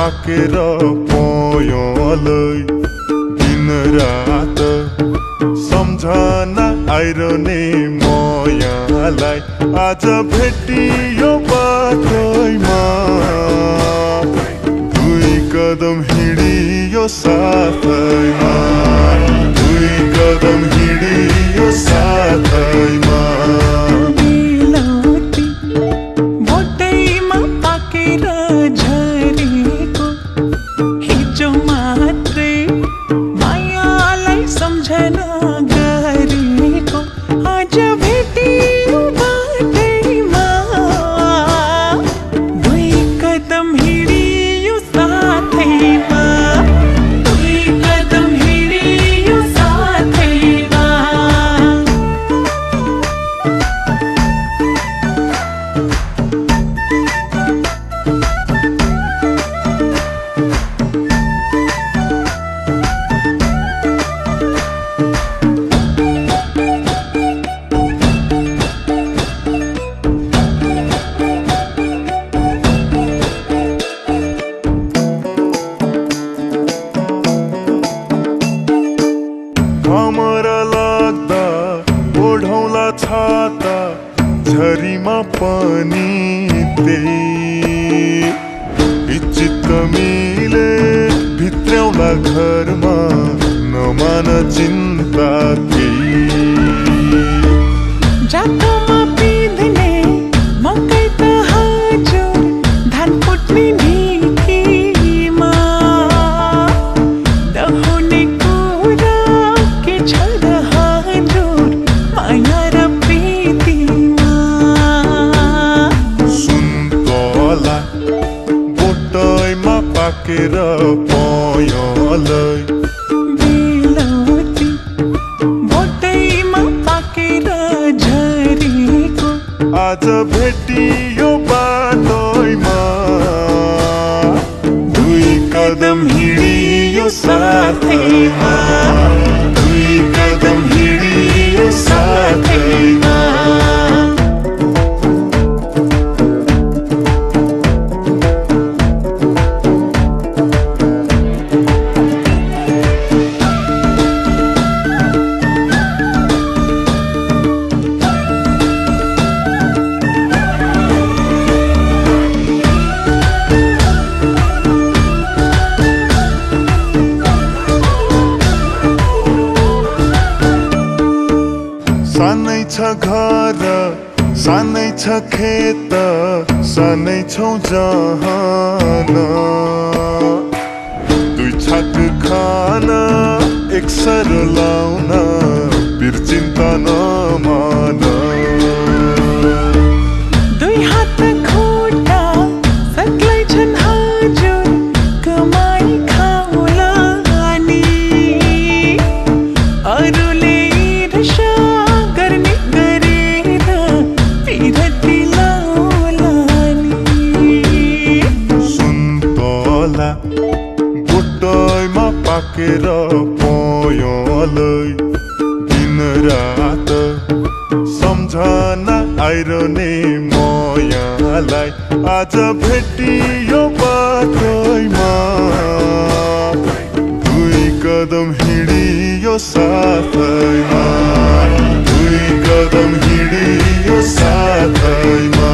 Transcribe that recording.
पाकेर पयलै दिन रात सम्झना आइरहने मयालाई आज भेटियो बाटैमा दुई कदम हिँडियो साथैमा दुई कदम हिँडियो साथैमा हमरा लाग्दा ओढौला छाता झरीमा पनि त्यही चित्त मिले भित्र्याउला घरमा नमान चिन्ता केही जातोमा पिँध्ने मकै त हजुर धान फुट्ने ढिकीमा दहुने कुरा के छ र हजुर माया र प्रीतिमा सुन्तला बोटैमा पाकेर पयलै बेलौती बोटैमा पाकेर झरेको आज भेटियो बाटैमा दुई कदम हिँडियो साथैमा दुई कदम हिँडियो साथैमा सानै छ घर सानै छ खेत सानै छौ जहान दुई छाक खान एक सर लाउन बिर चिन्ता नमान दुई हात खुट्टा सक्लै छन् हजुर कमाई खाउला नि अरूले ईर्ष्या गर्ने गरेर पिरती लाउला नि सुन्तला बोटैमा पाकेर पयलै दिन रात सम्झना आइरहने मयालाई आज भेटियो बाटैमा दुई कदम हिँडियो साथैमा दुई कदम हिँडियो साथैमा